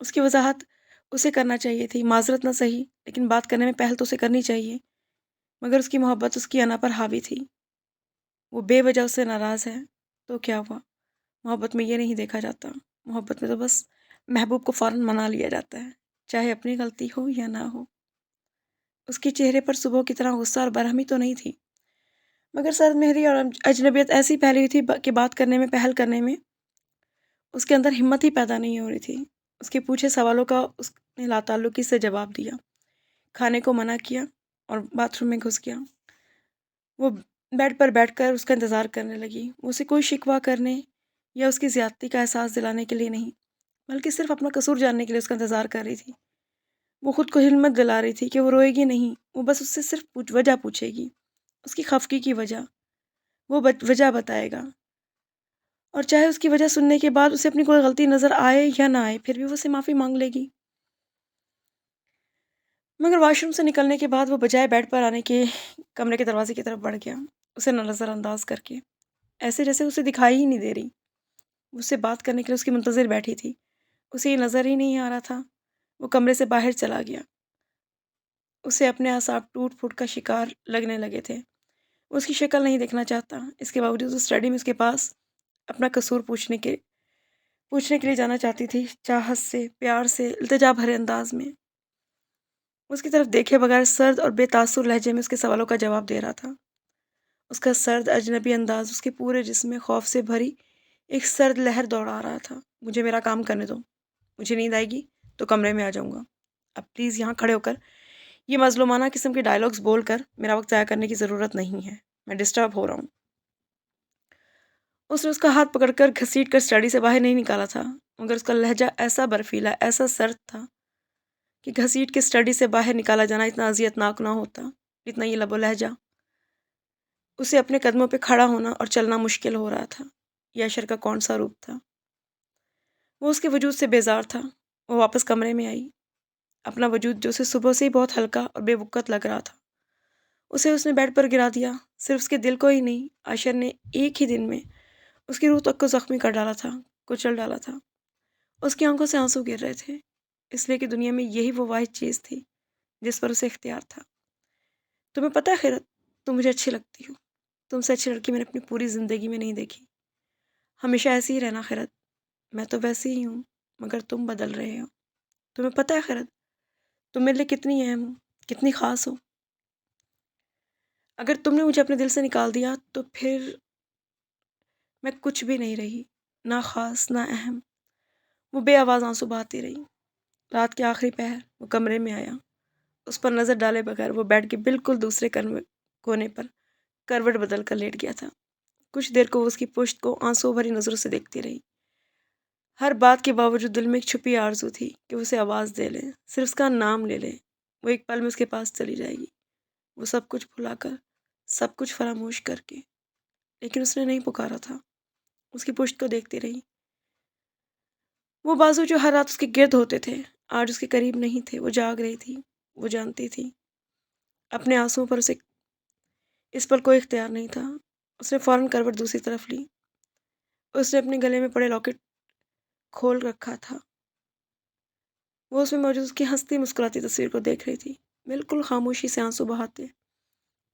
اس کی وضاحت اسے کرنا چاہیے تھی، معذرت نہ صحیح لیکن بات کرنے میں پہل تو اسے کرنی چاہیے، مگر اس کی محبت اس کی انا پر حاوی تھی۔ وہ بے وجہ اس سے ناراض ہے تو کیا ہوا؟ محبت میں یہ نہیں دیکھا جاتا، محبت میں تو بس محبوب کو فوراً منا لیا جاتا ہے، چاہے اپنی غلطی ہو یا نہ ہو۔ اس کے چہرے پر صبح کی طرح غصہ اور برہمی تو نہیں تھی، مگر سر مہری اور اجنبیت ایسی پھیلی ہوئی تھی کہ بات کرنے میں، پہل کرنے میں اس کے اندر ہمت ہی پیدا نہیں ہو رہی تھی۔ اس کے پوچھے سوالوں کا اس نے لاتعلقی سے جواب دیا، کھانے کو منع کیا اور باتھ روم میں گھس گیا۔ وہ بیڈ پر بیٹھ کر اس کا انتظار کرنے لگی۔ وہ اسے کوئی شکوہ کرنے یا اس کی زیادتی کا احساس دلانے کے لیے نہیں، بلکہ صرف اپنا قصور جاننے کے لیے اس کا انتظار کر رہی تھی۔ وہ خود کو ہمت دلا رہی تھی کہ وہ روئے گی نہیں، وہ بس اس سے صرف وجہ پوچھے گی، اس کی خفگی کی وجہ۔ وہ وجہ بتائے گا، اور چاہے اس کی وجہ سننے کے بعد اسے اپنی کوئی غلطی نظر آئے یا نہ آئے، پھر بھی وہ اسے معافی مانگ لے گی۔ مگر واش روم سے نکلنے کے بعد وہ بجائے بیڈ پر آنے کے کمرے کے دروازے کی طرف بڑھ گیا، اسے نظر انداز کر کے، ایسے جیسے اسے دکھائی ہی نہیں دے رہی۔ وہ اس سے بات کرنے کے لیے اس کی منتظر بیٹھی تھی، اسے یہ نظر ہی نہیں آ رہا تھا۔ وہ کمرے سے باہر چلا گیا، اسے اپنے اعصاب ٹوٹ پھوٹ کا شکار لگنے لگے تھے۔ وہ اس کی شکل نہیں دیکھنا چاہتا، اس کے باوجود وہ اسٹڈی میں اس کے پاس اپنا قصور پوچھنے کے لیے جانا چاہتی تھی، چاہت سے، پیار سے، التجا بھرے انداز میں۔ اس کی طرف دیکھے بغیر سرد اور بے تاثر لہجے میں اس کے سوالوں کا جواب دے رہا تھا۔ اس کا سرد اجنبی انداز اس کے پورے جسم میں خوف سے بھری ایک سرد لہر دوڑا رہا تھا۔ مجھے میرا کام کرنے دو، مجھے نیند آئے گی تو کمرے میں آ جاؤں گا، اب پلیز یہاں کھڑے ہو کر یہ مظلومانہ قسم کے ڈائلاگز بول کر میرا وقت ضائع کرنے کی ضرورت نہیں ہے، میں ڈسٹرب ہو رہا ہوں۔ اس نے اس کا ہاتھ پکڑ کر گھسیٹ کر اسٹڈی سے باہر نہیں نکالا تھا، مگر اس کا لہجہ ایسا برفیلا، ایسا سرد تھا کہ گھسیٹ کے اسٹڈی سے باہر نکالا جانا اتنا اذیت ناک نہ ہوتا جتنا یہ لب و لہجہ۔ اسے اپنے قدموں پہ کھڑا ہونا اور چلنا مشکل ہو رہا تھا۔ یہ اشر کا کون سا روپ تھا؟ وہ اس کے وجود سے بیزار تھا۔ وہ واپس کمرے میں آئی، اپنا وجود جو اسے صبح سے ہی بہت ہلکا اور بے وقت لگ رہا تھا اس نے بیڈ پر گرا دیا۔ صرف اس کے دل کو ہی نہیں، عاشر نے ایک ہی دن میں اس کی روح تک کو زخمی کر ڈالا تھا، کچل ڈالا تھا۔ اس کی آنکھوں سے آنسو گر رہے تھے، اس لیے کہ دنیا میں یہی وہ واحد چیز تھی جس پر اسے اختیار تھا۔ تمہیں پتہ ہے خیرت، تم مجھے اچھی لگتی ہو، تم سے اچھی لڑکی میں نے اپنی پوری زندگی میں نہیں دیکھی۔ ہمیشہ ایسی ہی رہنا خیرت، میں تو ویسی ہی ہوں مگر تم بدل رہے ہو۔ تمہیں پتہ ہے خیرت، تم میرے لیے کتنی اہم ہو، کتنی خاص ہو۔ اگر تم نے مجھے اپنے دل سے نکال دیا تو پھر میں کچھ بھی نہیں رہی، نہ خاص نہ اہم۔ وہ بے آواز آنسو بہاتی رہی۔ رات کے آخری پہر وہ کمرے میں آیا، اس پر نظر ڈالے بغیر وہ بیڈ کے بالکل دوسرے کونے پر کروٹ بدل کر لیٹ گیا تھا۔ کچھ دیر کو وہ اس کی پشت کو آنسو بھری نظروں سے دیکھتی رہی۔ ہر بات کے باوجود دل میں ایک چھپی آرزو تھی کہ وہ اسے آواز دے لے، صرف اس کا نام لے لے، وہ ایک پل میں اس کے پاس چلی جائے گی، وہ سب کچھ بھلا کر، سب کچھ فراموش کر کے۔ لیکن اس نے نہیں پکارا تھا، اس کی پشت کو دیکھتی رہی۔ وہ بازو جو ہر رات اس کے گرد ہوتے تھے آج اس کے قریب نہیں تھے۔ وہ جاگ رہی تھی، وہ جانتی تھی اپنے آنسوؤں پر اسے اس پر کوئی اختیار نہیں تھا۔ اس نے فوراً کروٹ دوسری طرف لی۔ اس نے اپنے گلے میں پڑے لاکٹ کھول رکھا تھا۔ وہ اس میں موجود اس کی ہنستی مسکراتی تصویر کو دیکھ رہی تھی، بالکل خاموشی سے آنسو بہاتے،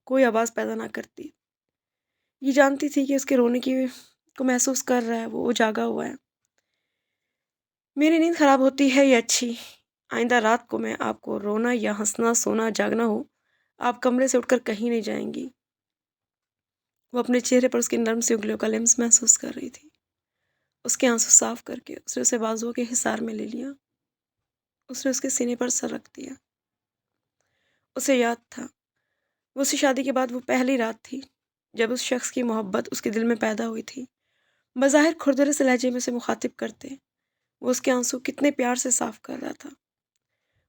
کوئی آواز پیدا نہ کرتی۔ یہ جانتی تھی کہ اس کے رونے کو محسوس کر رہا ہے، وہ جاگا ہوا ہے۔ میری نیند خراب ہوتی ہے یہ اچھی، آئندہ رات کو میں آپ کو رونا یا ہنسنا، سونا جاگنا ہو، آپ کمرے سے اٹھ کر کہیں نہیں جائیں گی۔ وہ اپنے چہرے پر اس کی نرم سی انگلیوں کا لمس محسوس کر رہی تھی۔ اس کے آنسو صاف کر کے اس نے اسے بازوؤں کے حصار میں لے لیا۔ اس نے اس کے سینے پر سر رکھ دیا۔ اسے یاد تھا وہ اس کی شادی کے بعد وہ پہلی رات تھی جب اس شخص کی محبت اس کے دل میں پیدا ہوئی تھی۔ بظاہر کھردرے سے لہجے میں اسے مخاطب کرتے وہ اس کے آنسو کتنے پیار سے صاف کر رہا تھا۔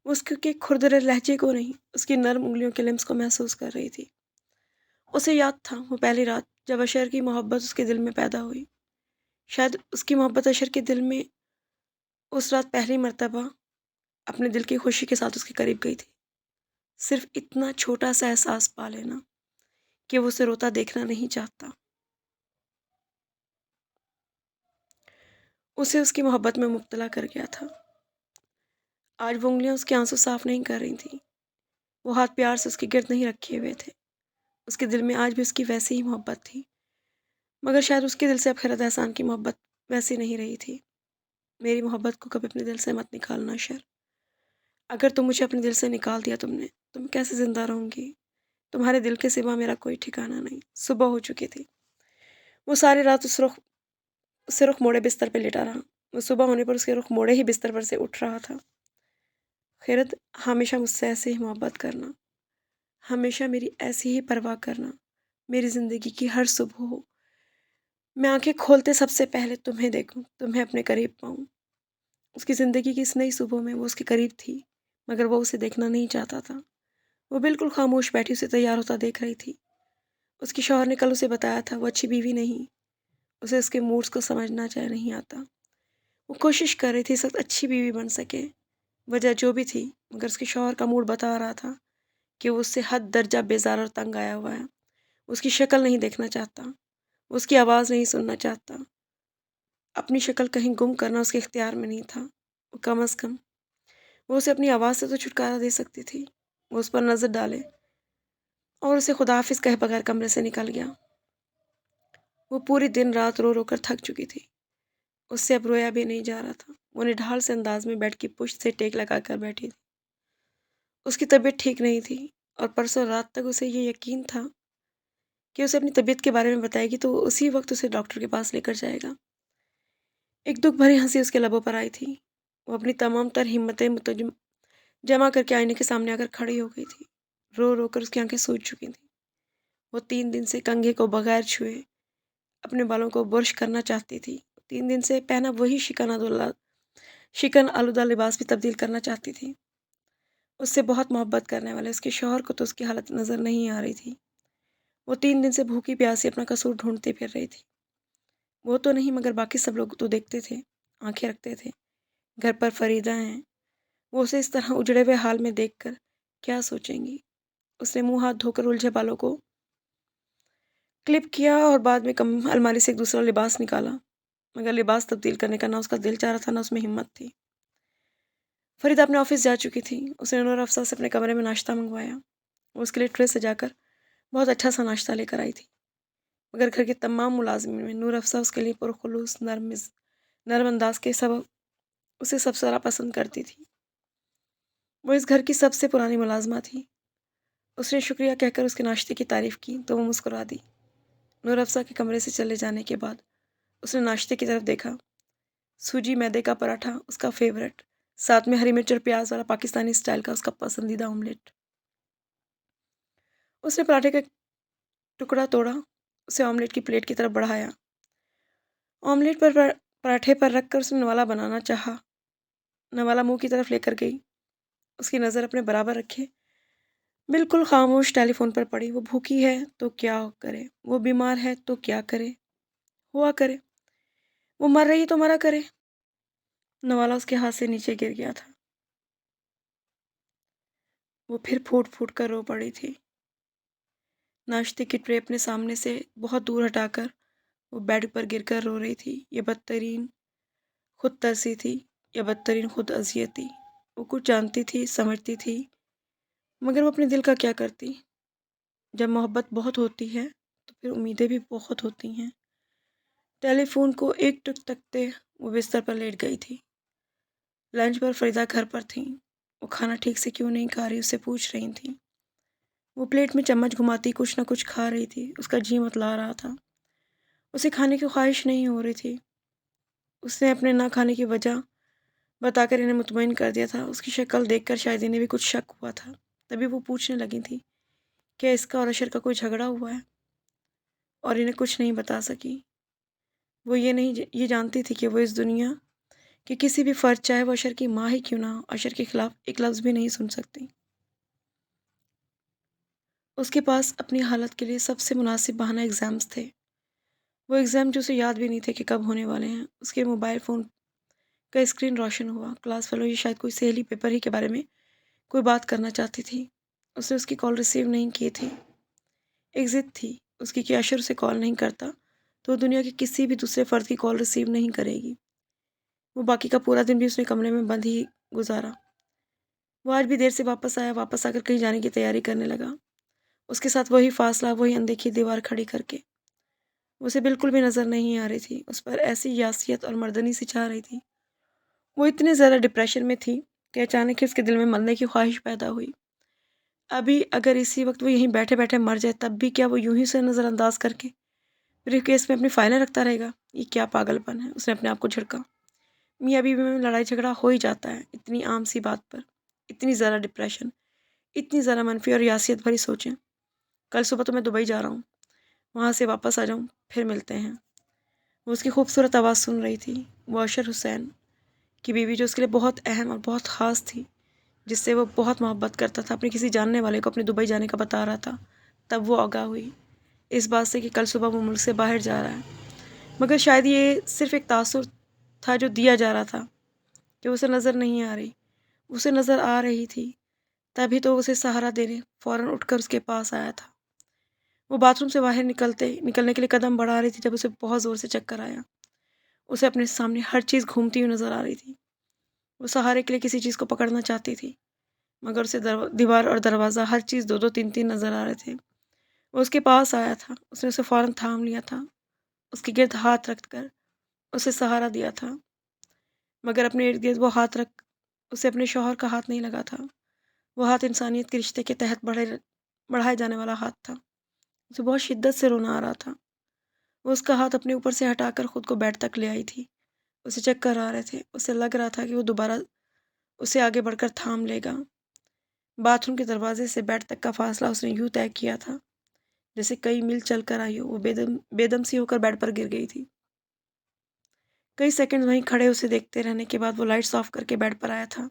وہ اس کے کھردرے لہجے کو نہیں، اس کی نرم انگلیوں کے لمس کو محسوس کر رہی تھی۔ اسے یاد تھا وہ پہلی رات جب اشر کی محبت اس کے دل میں پیدا ہوئی۔ شاید اس کی محبت اشر کے دل میں اس رات پہلی مرتبہ اپنے دل کی خوشی کے ساتھ اس کے قریب گئی تھی۔ صرف اتنا چھوٹا سا احساس پا لینا کہ وہ اسے روتا دیکھنا نہیں چاہتا۔ اسے اس کی محبت میں مبتلا کر گیا تھا۔ آج وہ انگلیاں اس کے آنسو صاف نہیں کر رہی تھیں، وہ ہاتھ پیار سے اس کے گرد نہیں رکھے ہوئے تھے۔ اس کے دل میں آج بھی اس کی ویسی ہی محبت تھی، مگر شاید اس کے دل سے اب خیرت احسان کی محبت ویسی نہیں رہی تھی۔ میری محبت کو کبھی اپنے دل سے مت نکالنا شر، اگر تم مجھے اپنے دل سے نکال دیا تم نے تو میں کیسے زندہ رہوں گی؟ تمہارے دل کے سوا میرا کوئی ٹھکانہ نہیں۔ صبح ہو چکی تھی، وہ ساری رات اسے رخ موڑے بستر پہ لیٹا رہا۔ وہ صبح ہونے پر اس کے رخ موڑے ہی بستر پر سے اٹھ رہا تھا۔ خیرت، ہمیشہ مجھ سے ایسے ہی محبت کرنا، ہمیشہ میری ایسی ہی پرواہ کرنا، میری زندگی کی ہر صبح ہو میں آنکھیں کھولتے سب سے پہلے تمہیں دیکھوں، تمہیں اپنے قریب پاؤں۔ اس کی زندگی کی اس نئی صبح میں وہ اس کے قریب تھی، مگر وہ اسے دیکھنا نہیں چاہتا تھا۔ وہ بالکل خاموش بیٹھی اسے تیار ہوتا دیکھ رہی تھی۔ اس کے شوہر نے کل اسے بتایا تھا وہ اچھی بیوی نہیں، اسے اس کے موڈز کو سمجھنا چاہے نہیں آتا۔ وہ کوشش کر رہی تھی اس وقت اچھی بیوی بن سکے، وجہ جو بھی تھی، مگر اس کے شوہر کا موڈ بتا رہا تھا کہ وہ اس سے حد درجہ بیزار اور تنگ آیا ہوا ہے۔ اس کی شکل نہیں دیکھنا چاہتا، اس کی آواز نہیں سننا چاہتا۔ اپنی شکل کہیں گم کرنا اس کے اختیار میں نہیں تھا۔ کم از کم وہ اسے اپنی آواز سے تو چھٹکارا دے سکتی تھی۔ وہ اس پر نظر ڈالے اور اسے خدا حافظ کہے بغیر کمرے سے نکل گیا۔ وہ پوری دن رات رو رو کر تھک چکی تھی، اس سے اب رویا بھی نہیں جا رہا تھا۔ وہ نڈھال سے انداز میں بیڈ کی پشت سے ٹیک لگا کر بیٹھی تھی۔ اس کی طبیعت ٹھیک نہیں تھی اور پرسوں رات تک اسے یہ یقین تھا کہ اسے اپنی طبیعت کے بارے میں بتائے گی تو وہ اسی وقت اسے ڈاکٹر کے پاس لے کر جائے گا۔ ایک دکھ بھری ہنسی اس کے لبوں پر آئی تھی۔ وہ اپنی تمام تر ہمتیں جمع کر کے آئینے کے سامنے آ کر کھڑی ہو گئی تھی۔ رو رو کر اس کی آنکھیں سوج چکی تھیں۔ وہ 3 دن سے کنگھے کو بغیر چھوئے اپنے بالوں کو برش کرنا چاہتی تھی۔ 3 دن سے پہنا وہی شکن آلودہ لباس بھی تبدیل کرنا چاہتی تھی۔ اس سے بہت محبت کرنے والے اس کے شوہر کو تو اس کی حالت نظر نہیں آ رہی تھی۔ وہ 3 دن سے بھوکی پیاسی اپنا قصور ڈھونڈتے پھر رہی تھی۔ وہ تو نہیں مگر باقی سب لوگ تو دیکھتے تھے، آنکھیں رکھتے تھے۔ گھر پر فریدہ ہیں، وہ اسے اس طرح اجڑے ہوئے حال میں دیکھ کر کیا سوچیں گی؟ اس نے منہ ہاتھ دھو کر الجھے بالوں کو کلپ کیا اور بعد میں الماری سے ایک دوسرا لباس نکالا، مگر لباس تبدیل کرنے کا نہ اس کا دل چاہ رہا تھا نہ اس میں ہمت تھی۔ فریدہ اپنے آفس جا چکی تھی۔ اس نے نور افسر سے اپنے کمرے میں ناشتہ منگوایا۔ وہ اس کے لیے ٹرے سجا کر بہت اچھا سا ناشتہ لے کر آئی تھی، مگر گھر کے تمام ملازمین میں نور افسر اس کے لیے پرخلوص نرم انداز کے سبب اسے سب سے زیادہ پسند کرتی تھی۔ وہ اس گھر کی سب سے پرانی ملازمہ تھی۔ اس نے شکریہ کہہ کر اس کے ناشتے کی تعریف کی تو وہ مسکرا دی۔ نور افسر کے کمرے سے چلے جانے کے بعد اس نے ناشتے کی طرف دیکھا۔ سوجی میدے کا پراٹھا اس کا فیورٹ، ساتھ میں ہری مرچ اور پیاز والا پاکستانی سٹائل کا اس کا پسندیدہ آملیٹ۔ اس نے پراٹھے کا ٹکڑا توڑا، اسے آملیٹ کی پلیٹ کی طرف بڑھایا۔ آملیٹ پر پراٹھے پر رکھ کر اس نے نوالا بنانا چاہا۔ نوالا منہ کی طرف لے کر گئی، اس کی نظر اپنے برابر رکھے بالکل خاموش ٹیلی فون پر پڑی۔ وہ بھوکی ہے تو کیا کرے، وہ بیمار ہے تو کیا کرے، ہوا کرے، وہ مر رہی تو مرا کرے۔ نوالا اس کے ہاتھ سے نیچے گر گیا تھا۔ وہ پھر پھوٹ پھوٹ کر رو پڑی تھی۔ ناشتے کی ٹرے اپنے سامنے سے بہت دور ہٹا کر وہ بیڈ پر گر کر رو رہی تھی۔ یہ بدترین خود ترسی تھی یا بدترین خود اذیت تھی؟ وہ کچھ جانتی تھی، سمجھتی تھی، مگر وہ اپنے دل کا کیا کرتی؟ جب محبت بہت ہوتی ہے تو پھر امیدیں بھی بہت ہوتی ہیں۔ ٹیلی فون کو ایک ٹک تکتے وہ بستر پر لیٹ گئی تھی۔ لنچ پر فریدہ گھر پر تھیں۔ وہ کھانا ٹھیک سے کیوں نہیں کھا رہی اس سے پوچھ رہی تھیں۔ وہ پلیٹ میں چمچ گھماتی کچھ نہ کچھ کھا رہی تھی۔ اس کا جی متلا رہا تھا، اسے کھانے کی خواہش نہیں ہو رہی تھی۔ اس نے اپنے نہ کھانے کی وجہ بتا کر انہیں مطمئن کر دیا تھا۔ اس کی شکل دیکھ کر شاید انہیں بھی کچھ شک ہوا تھا، تبھی وہ پوچھنے لگی تھی کہ اس کا اور اشر کا کوئی جھگڑا ہوا ہے، اور انہیں کچھ نہیں بتا سکی۔ وہ یہ جانتی تھی کہ وہ اس دنیا کہ کسی بھی فرد، چاہے وہ اشر کی ماں ہی کیوں نہ ہو، اشر کے خلاف ایک لفظ بھی نہیں سن سکتی۔ اس کے پاس اپنی حالت کے لیے سب سے مناسب بہانہ ایگزامز تھے، وہ ایگزام جو اسے یاد بھی نہیں تھے کہ کب ہونے والے ہیں۔ اس کے موبائل فون کا اسکرین روشن ہوا۔ کلاس فیلو یہ شاید کوئی سہیلی پیپر ہی کے بارے میں کوئی بات کرنا چاہتی تھی۔ اس نے اس کی کال ریسیو نہیں کی تھی۔ ایک ضد تھی اس کی کہ اشر اسے کال نہیں کرتا تو وہ دنیا کے کسی بھی دوسرے فرد کی کال ریسیو نہیں کرے گی۔ وہ باقی کا پورا دن بھی اس نے کمرے میں بند ہی گزارا۔ وہ آج بھی دیر سے واپس آیا، واپس آ کر کہیں جانے کی تیاری کرنے لگا۔ اس کے ساتھ وہی فاصلہ، وہی اندیکھی دیوار کھڑی کر کے۔ اسے بالکل بھی نظر نہیں آ رہی تھی، اس پر ایسی یاسیت اور مردنی سی چھا رہی تھی۔ وہ اتنے زیادہ ڈپریشن میں تھی کہ اچانک ہی اس کے دل میں مرنے کی خواہش پیدا ہوئی۔ ابھی اگر اسی وقت وہ یہیں بیٹھے بیٹھے مر جائے تب بھی کیا وہ یوں ہی اسے نظر انداز کر کے بریف کیس میں اپنی فائلیں رکھتا رہے گا؟ یہ کیا پاگل پن ہے، اس نے اپنے آپ کو جھڑکا۔ میاں بیوی میں لڑائی جھگڑا ہو ہی جاتا ہے اتنی عام سی بات پر، اتنی زیادہ ڈپریشن، اتنی زیادہ منفی اور یاسیت بھری سوچیں۔ کل صبح تو میں دبئی جا رہا ہوں، وہاں سے واپس آ جاؤں، پھر ملتے ہیں۔ وہ اس کی خوبصورت آواز سن رہی تھی، وہ اشر حسین کی بیوی جو اس کے لیے بہت اہم اور بہت خاص تھی، جس سے وہ بہت محبت کرتا تھا، اپنے کسی جاننے والے کو اپنے دبئی جانے کا بتا رہا تھا۔ تب وہ آگاہ ہوئی اس بات سے کہ کل صبح وہ ملک سے باہر جا رہا ہے، مگر شاید یہ صرف ایک تاثر تھا جو دیا جا رہا تھا کہ اسے نظر نہیں آ رہی، اسے نظر آ رہی تھی۔ تبھی تو اسے سہارا دینے فوراً اٹھ کر اس کے پاس آیا تھا۔ وہ باتھ روم سے باہر نکلنے کے لیے قدم بڑھا رہی تھی جب اسے بہت زور سے چکر آیا۔ اسے اپنے سامنے ہر چیز گھومتی ہوئی نظر آ رہی تھی۔ وہ سہارے کے لیے کسی چیز کو پکڑنا چاہتی تھی، مگر اسے دیوار اور دروازہ ہر چیز دو دو تین تین نظر آ رہے تھے۔ وہ اس کے پاس آیا تھا، اس نے اسے فوراً تھام لیا تھا، اس کے گرد ہاتھ رکھ کر اسے سہارا دیا تھا، مگر اپنے ارد گرد وہ ہاتھ رکھ اسے اپنے شوہر کا ہاتھ نہیں لگا تھا۔ وہ ہاتھ انسانیت کے رشتے کے تحت بڑھائے جانے والا ہاتھ تھا۔ اسے بہت شدت سے رونا آ رہا تھا۔ وہ اس کا ہاتھ اپنے اوپر سے ہٹا کر خود کو بیڈ تک لے آئی تھی۔ اسے چکر آ رہے تھے، اسے لگ رہا تھا کہ وہ دوبارہ اسے آگے بڑھ کر تھام لے گا۔ باتھ روم کے دروازے سے بیڈ تک کا فاصلہ اس نے یوں طے کیا تھا جیسے کئی میل چل کر آئی ہو۔ وہ بے دم سی ہو کر بیڈ پر گر گئی تھی۔ کئی سیکنڈ وہیں کھڑے اسے دیکھتے رہنے کے بعد وہ لائٹس آف کر کے بیڈ پر آیا تھا،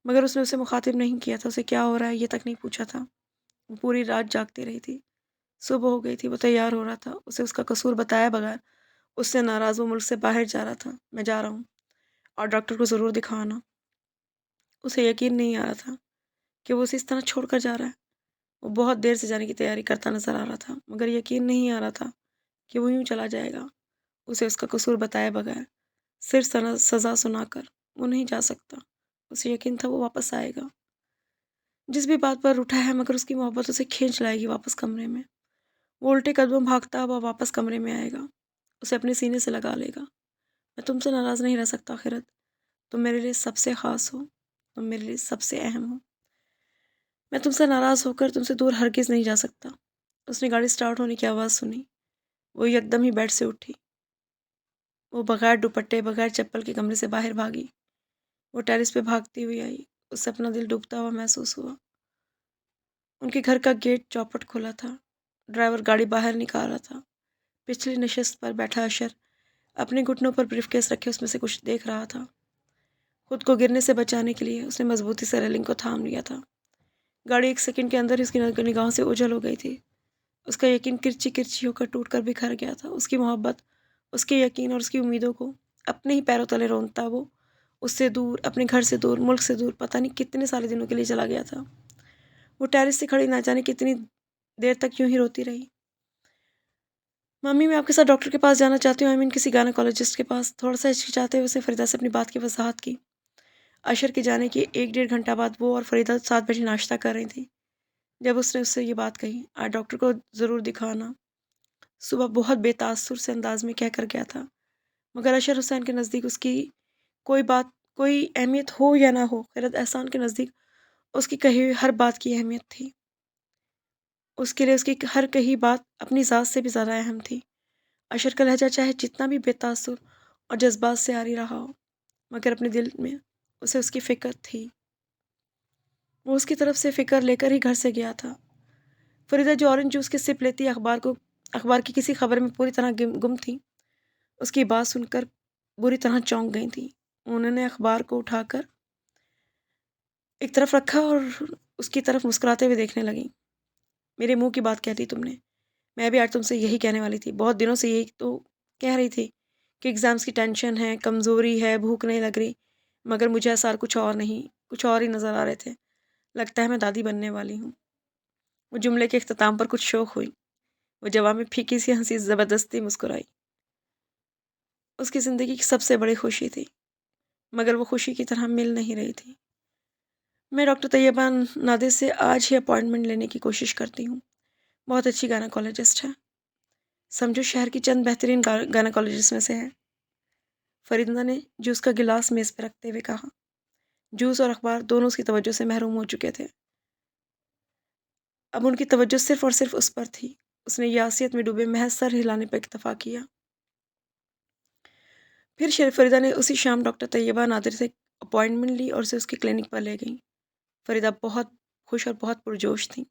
مگر اس نے اسے مخاطب نہیں کیا تھا، اسے کیا ہو رہا ہے یہ تک نہیں پوچھا تھا۔ وہ پوری رات جاگتی رہی تھی۔ صبح ہو گئی تھی، وہ تیار ہو رہا تھا، اسے اس کا قصور بتایا بغیر اس سے ناراض وہ ملک سے باہر جا رہا تھا۔ میں جا رہا ہوں اور ڈاکٹر کو ضرور دکھانا۔ اسے یقین نہیں آ رہا تھا کہ وہ اسے اس طرح چھوڑ کر جا رہا ہے۔ وہ بہت دیر سے جانے کی تیاری کرتا نظر آ رہا تھا، مگر یقین نہیں آ رہا تھا کہ وہ یوں چلا جائے گا، اسے اس کا قصور بتائے بغیر، صرف سزا سنا کر۔ وہ نہیں جا سکتا، اسے یقین تھا وہ واپس آئے گا۔ جس بھی بات پر اٹھا ہے، مگر اس کی محبت اسے کھینچ لائے گی واپس کمرے میں۔ وہ الٹے قدموں بھاگتا ہوا واپس کمرے میں آئے گا، اسے اپنے سینے سے لگا لے گا۔ میں تم سے ناراض نہیں رہ سکتا خیرت، تم میرے لیے سب سے خاص ہو، تم میرے لیے سب سے اہم ہو۔ میں تم سے ناراض ہو کر تم سے دور ہرگز نہیں جا سکتا۔ اس نے گاڑی سٹارٹ ہونے کی آواز سنی، وہ یکدم ہی بیڈ سے اٹھی۔ وہ بغیر دوپٹے، بغیر چپل کے کمرے سے باہر بھاگی۔ وہ ٹیرس پہ بھاگتی ہوئی آئی، اسے اپنا دل ڈوبتا ہوا محسوس ہوا۔ ان کے گھر کا گیٹ چوپٹ کھلا تھا، ڈرائیور گاڑی باہر نکال رہا تھا۔ پچھلی نشست پر بیٹھا اشر اپنے گھٹنوں پر بریف کیس رکھے اس میں سے کچھ دیکھ رہا تھا۔ خود کو گرنے سے بچانے کے لیے اس نے مضبوطی سے ریلنگ کو تھام لیا تھا۔ گاڑی ایک سیکنڈ کے اندر اس کی نگاہوں سے اوجھل ہو گئی تھی۔ اس کا یقین کرچی کرچی ہو کر ٹوٹ کر بکھر گیا تھا۔ اس کی محبت، اس کے یقین اور اس کی امیدوں کو اپنے ہی پیروں تلے رونتا وہ اس سے دور، اپنے گھر سے دور، ملک سے دور، پتہ نہیں کتنے سارے دنوں کے لیے چلا گیا تھا۔ وہ ٹیرس سے کھڑی نہ جانے کتنی دیر تک یوں ہی روتی رہی۔ ممی میں آپ کے ساتھ ڈاکٹر کے پاس جانا چاہتی ہوں، کسی گائنیکولوجسٹ کے پاس۔ تھوڑا سا ہچکچاتے ہوئے اسے فریدہ سے اپنی بات کی وضاحت کی۔ اشر کے جانے کے 1-1.5 گھنٹہ بعد وہ اور فریدہ ساتھ بیٹھی ناشتہ کر رہی تھی جب اس نے اس سے یہ بات کہی، آج ڈاکٹر کو ضرور دکھانا۔ صبح بہت بے تاثر سے انداز میں کہہ کر گیا تھا، مگر اشر حسین کے نزدیک اس کی کوئی بات کوئی اہمیت ہو یا نہ ہو، خیرت احسان کے نزدیک اس کی کہی ہوئی ہر بات کی اہمیت تھی۔ اس کے لیے اس کی ہر کہی بات اپنی ذات سے بھی زیادہ اہم تھی۔ اشر کا لہجہ چاہے جتنا بھی بے تاثر اور جذبات سے عاری رہا ہو، مگر اپنے دل میں اسے اس کی فکر تھی۔ وہ اس کی طرف سے فکر لے کر ہی گھر سے گیا تھا۔ فریدہ جو اورنج جوس کی سپ لیتی اخبار کی کسی خبر میں پوری طرح گم تھی، اس کی بات سن کر بری طرح چونک گئی تھی۔ انہوں نے اخبار کو اٹھا کر ایک طرف رکھا اور اس کی طرف مسکراتے ہوئے دیکھنے لگیں۔ میرے منہ کی بات کہتی تم نے، میں بھی آج تم سے یہی کہنے والی تھی۔ بہت دنوں سے یہی تو کہہ رہی تھی کہ ایگزامز کی ٹینشن ہے، کمزوری ہے، بھوک نہیں لگ رہی، مگر مجھے آثار کچھ اور ہی نظر آ رہے تھے۔ لگتا ہے میں دادی بننے والی ہوں۔ وہ جملے کے اختتام پر کچھ شوق ہوئی۔ وہ جواب میں پھیکی سی ہنسی زبردستی مسکرائی۔ اس کی زندگی کی سب سے بڑی خوشی تھی، مگر وہ خوشی کی طرح مل نہیں رہی تھی۔ میں ڈاکٹر طیبہ نادر سے آج ہی اپائنٹمنٹ لینے کی کوشش کرتی ہوں. بہت اچھی گائناکالوجسٹ ہے. سمجھو شہر کی چند بہترین گائناکالوجسٹ میں سے ہے. فریدہ نے جوس کا گلاس میز پہ رکھتے ہوئے کہا. جوس اور اخبار دونوں اس کی توجہ سے محروم ہو چکے تھے. اب ان کی توجہ صرف اور صرف اس پر تھی. اس نے یاسیت میں ڈوبے محض سر ہلانے پر اکتفا کیا. پھر فریدہ نے اسی شام ڈاکٹر طیبہ نادر سے اپائنٹمنٹ لی اور اسے اس کے کلینک پر لے گئی. فریدہ بہت خوش اور بہت پرجوش تھی.